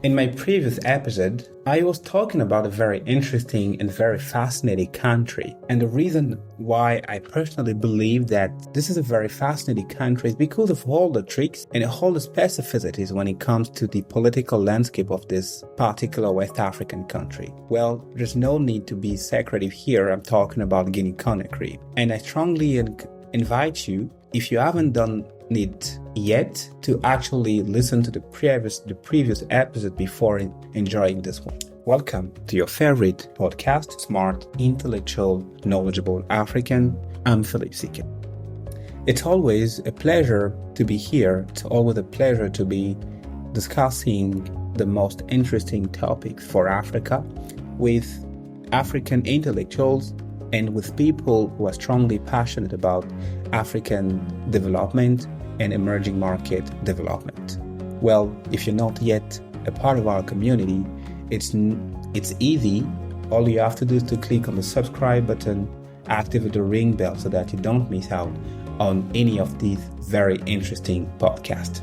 In my previous episode, I was talking about a very interesting and very fascinating country. And the reason why I personally believe that this is a very fascinating country is because of all the tricks and all the specificities when it comes to the political landscape of this particular West African country. Well, there's no need to be secretive here. I'm talking about Guinea Conakry. And I strongly invite you, if you haven't done it yet, to actually listen to the previous episode before enjoying this one. Welcome to your favorite podcast, Smart, Intellectual, Knowledgeable African. I'm Philip S.I.K.A. It's always a pleasure to be here. It's always a pleasure to be discussing the most interesting topics for Africa with African intellectuals and with people who are strongly passionate about African development and emerging market development. Well, if you're not yet a part of our community, it's easy. All you have to do is to click on the subscribe button, activate the ring bell so that you don't miss out on any of these very interesting podcasts.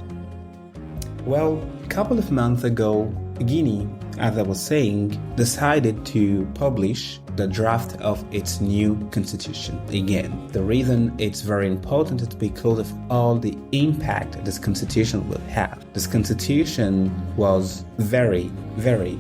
Well, a couple of months ago, Guinea, as I was saying, decided to publish the draft of its new constitution again. The reason it's very important is because of all the impact this constitution will have. This constitution was very, very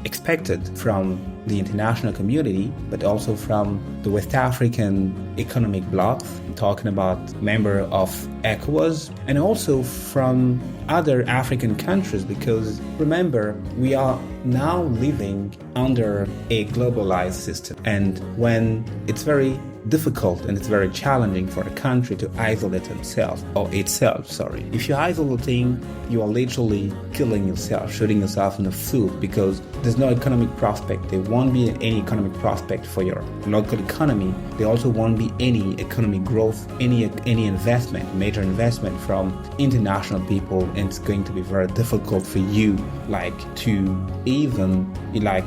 expected from the international community, but also from the West African economic bloc, I'm talking about member of ECOWAS, and also from other African countries, because remember, we are now living under a globalized system, and when it's very difficult and it's very challenging for a country to isolate itself. If you're isolating, you are literally killing yourself, shooting yourself in the foot, because there's no economic prospect. There won't be any economic prospect for your local economy. There also won't be any economic growth, any investment, major investment from international people, and it's going to be very difficult for you to even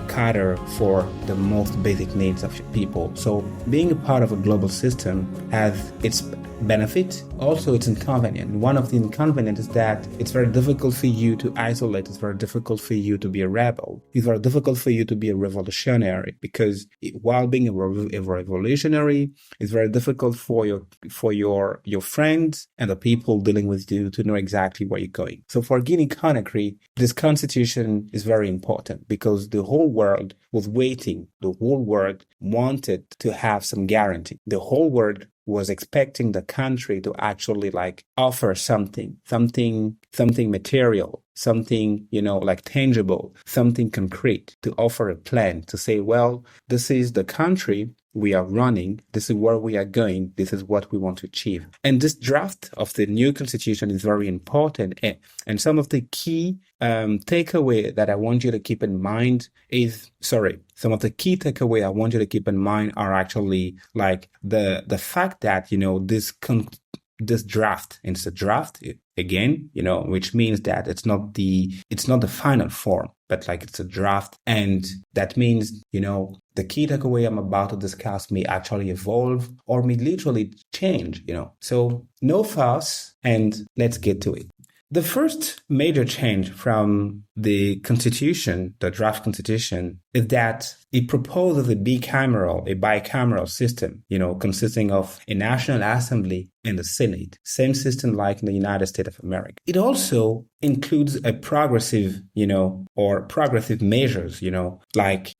cater for the most basic needs of people. So being a part of a global system has its benefit, also its inconvenient. One of the inconvenients is that it's very difficult for you to isolate. It's very difficult for you to be a rebel. It's very difficult for you to be a revolutionary, because while being a revolutionary, it's very difficult for your friends and the people dealing with you to know exactly where you're going. So for Guinea Conakry, this constitution is very important because the whole world was waiting. The whole world wanted to have some guarantee. The whole world was expecting the country to actually offer something material, something, tangible, something concrete, to offer a plan, to say, well, this is the country we are running, this is where we are going, this is what we want to achieve. And this draft of the new constitution is very important. And some of the key takeaway that I want you to keep in mind some of the key takeaway I want you to keep in mind are actually the fact that, this draft, and it's a draft again, which means that it's not the final form, but it's a draft. And that means, the key takeaway I'm about to discuss may actually evolve or may literally change, So no fuss, and let's get to it. The first major change from the constitution, the draft constitution, is that it proposes a bicameral system, consisting of a national assembly and the Senate, same system like in the United States of America. It also includes a progressive measures,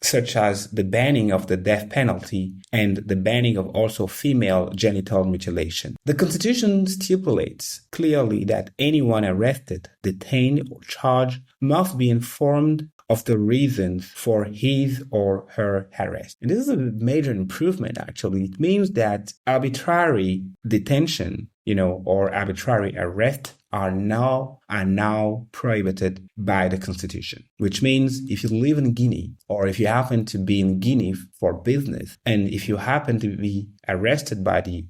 such as the banning of the death penalty and the banning of also female genital mutilation. The Constitution stipulates clearly that anyone arrested, detained, or charged must be informed of the reasons for his or her arrest. And this is a major improvement, actually. It means that arbitrary detention, or arbitrary arrest are now prohibited by the Constitution, which means if you live in Guinea, or if you happen to be in Guinea for business, and if you happen to be arrested by the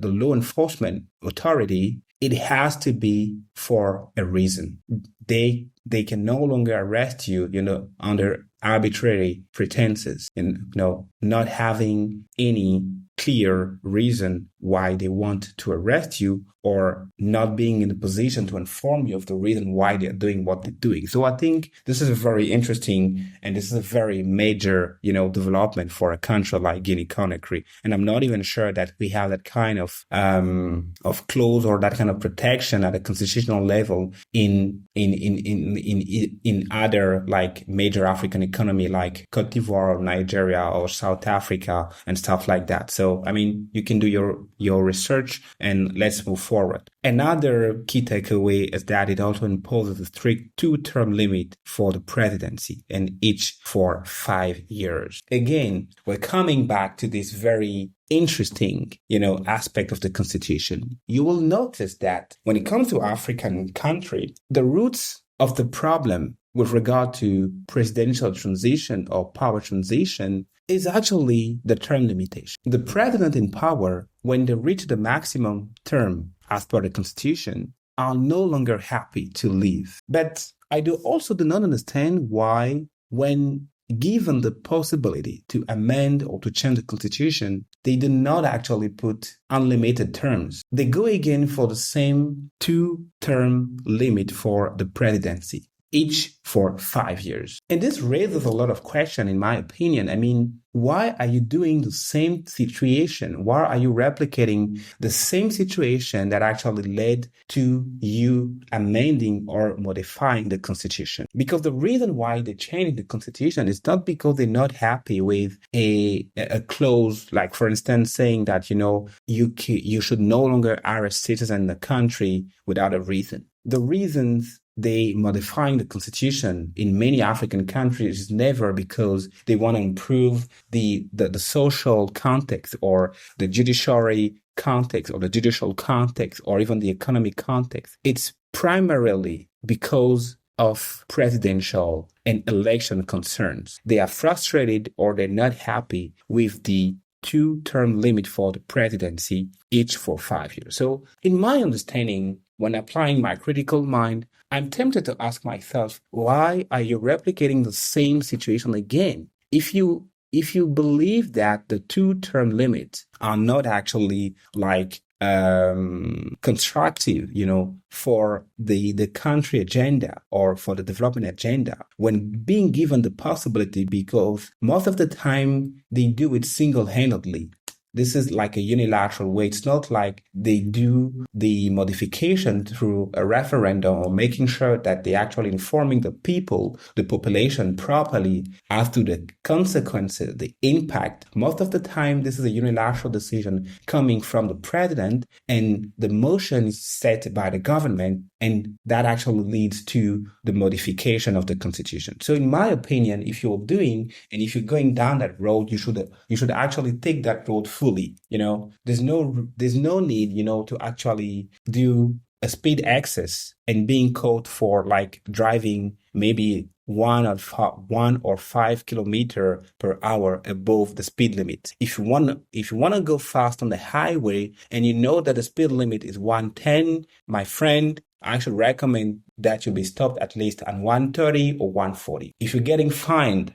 law enforcement authority, it has to be for a reason. They can no longer arrest you, under arbitrary pretenses and, not having any clear reason why they want to arrest you, or not being in a position to inform you of the reason why they're doing what they're doing. So I think this is very interesting, and this is a very major, development for a country like Guinea Conakry. And I'm not even sure that we have that kind of clause or that kind of protection at a constitutional level in other like major African economy like Cote d'Ivoire or Nigeria or South Africa and stuff like that. So I mean, you can do your research, and let's move forward. Another key takeaway is that it also imposes a strict 2-term limit for the presidency, and each for 5 years. Again, we're coming back to this very interesting, aspect of the constitution. You will notice that when it comes to African country, the roots of the problem with regard to presidential transition or power transition is actually the term limitation. The president in power, when they reach the maximum term as per the constitution, are no longer happy to leave. But I do not understand why, when given the possibility to amend or to change the constitution, they do not actually put unlimited terms. They go again for the same 2-term limit for the presidency, each for 5 years. And this raises a lot of questions, in my opinion. I mean, why are you doing the same situation? Why are you replicating the same situation that actually led to you amending or modifying the constitution? Because the reason why they changed the constitution is not because they're not happy with a clause, like for instance, saying that, you should no longer arrest citizens in the country without a reason. The reasons they modifying the constitution in many African countries is never because they want to improve the social context or the judiciary context or the judicial context or even the economic context. It's primarily because of presidential and election concerns. They are frustrated or they're not happy with the 2-term limit for the presidency, each for 5 years. So in my understanding, when applying my critical mind, I'm tempted to ask myself, why are you replicating the same situation again? If you believe that the 2-term limits are not actually like constructive, for the country agenda or for the development agenda, when being given the possibility, because most of the time they do it single-handedly. This is like a unilateral way. It's not like they do the modification through a referendum or making sure that they're actually informing the people, the population properly as to the consequences, the impact. Most of the time, this is a unilateral decision coming from the president, and the motion is set by the government, and that actually leads to the modification of the constitution. So in my opinion, if you're doing, and if you're going down that road, you should actually take that road fully. There's no need, to actually do a speed excess and being caught for like driving maybe 1 or 5 kilometer per hour above the speed limit. If you want to go fast on the highway and you know that the speed limit is 110, my friend, I should recommend that you be stopped at least at 130 or 140. If you're getting fined,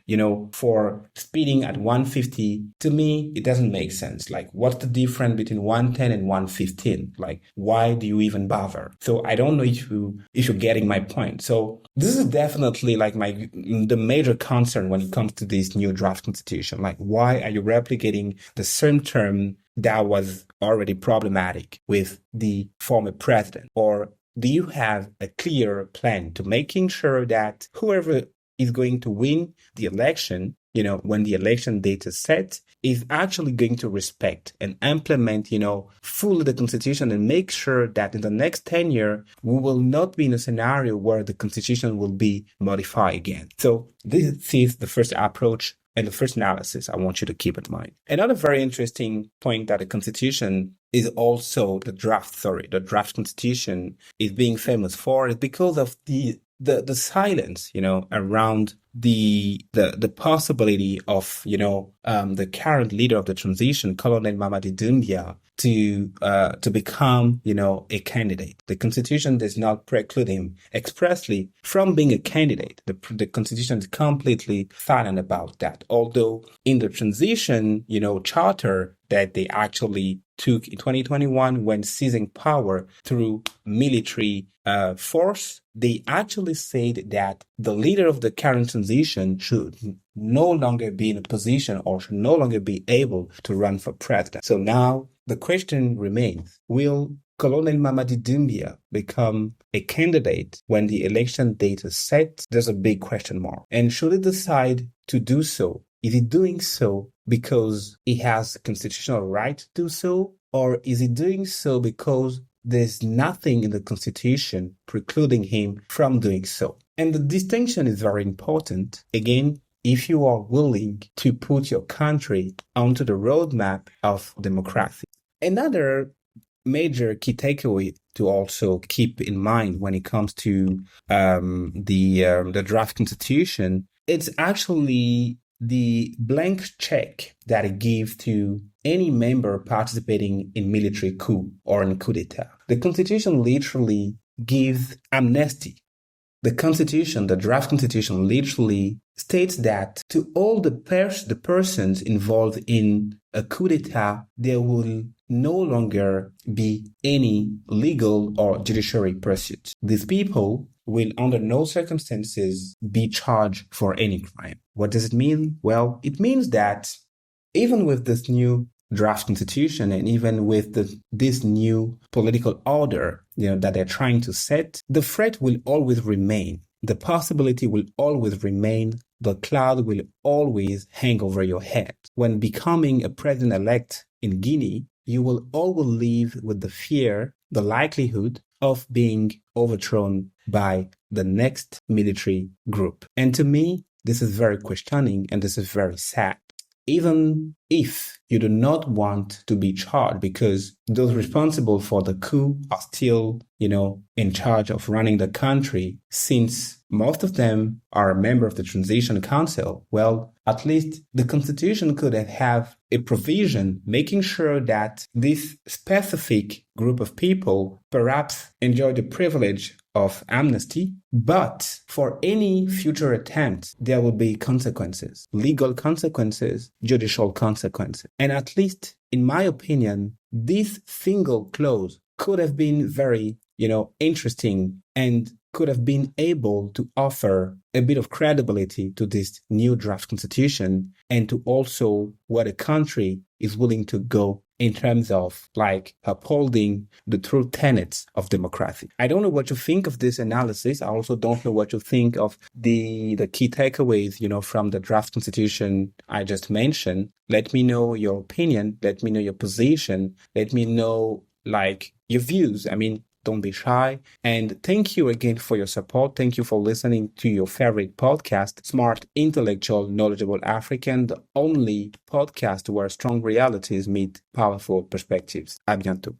for speeding at 150, to me, it doesn't make sense. Like, what's the difference between 110 and 115? Like, why do you even bother? So I don't know if you're getting my point. So this is definitely like the major concern when it comes to this new draft constitution. Like, why are you replicating the same term that was already problematic with the former president? Or do you have a clear plan to making sure that whoever is going to win the election, when the election date is set, is actually going to respect and implement, fully the constitution, and make sure that in the next 10 years, we will not be in a scenario where the constitution will be modified again. So this is the first approach and the first analysis I want you to keep in mind. Another very interesting point that the constitution is also the draft constitution is being famous for is because of the silence, around the possibility of, the current leader of the transition, Colonel Mamadi Doumbouya, to become, a candidate. The constitution does not preclude him expressly from being a candidate. The constitution is completely silent about that. Although in the transition, charter, that they actually took in 2021 when seizing power through military force. They actually said that the leader of the current transition should no longer be in a position or should no longer be able to run for president. So now the question remains, will Colonel Mamadi Doumbouya become a candidate when the election date is set? There's a big question mark. And should he decide to do so, is he doing so because he has constitutional right to do so? Or is he doing so because there's nothing in the constitution precluding him from doing so? And the distinction is very important. Again, if you are willing to put your country onto the roadmap of democracy. Another major key takeaway to also keep in mind when it comes to the draft constitution, it's actually the blank check that it gives to any member participating in military coup or in coup d'etat. The constitution literally gives amnesty. The constitution, the draft constitution, literally states that to all the persons involved in a coup d'etat, there will no longer be any legal or judiciary pursuit. These people will under no circumstances be charged for any crime. What does it mean? Well, it means that even with this new draft constitution and even with this new political order, that they're trying to set, the threat will always remain. The possibility will always remain. The cloud will always hang over your head. When becoming a president-elect in Guinea, you will always live with the fear, the likelihood of being overthrown by the next military group. And to me, this is very questioning and this is very sad. Even if you do not want to be charged because those responsible for the coup are still, in charge of running the country, since most of them are a member of the Transition Council, well, at least the constitution could have a provision making sure that this specific group of people perhaps enjoy the privilege of amnesty, but for any future attempt, there will be consequences, legal consequences, judicial consequences. And at least, in my opinion, this single clause could have been very, interesting and could have been able to offer a bit of credibility to this new draft constitution and to also what a country is willing to go in terms of upholding the true tenets of democracy. I don't know what you think of this analysis. I also don't know what you think of the key takeaways, from the draft constitution I just mentioned. Let me know your opinion. Let me know your position. Let me know your views. Don't be shy. And thank you again for your support. Thank you for listening to your favorite podcast, Smart, Intellectual, Knowledgeable African, the only podcast where strong realities meet powerful perspectives. À bientôt.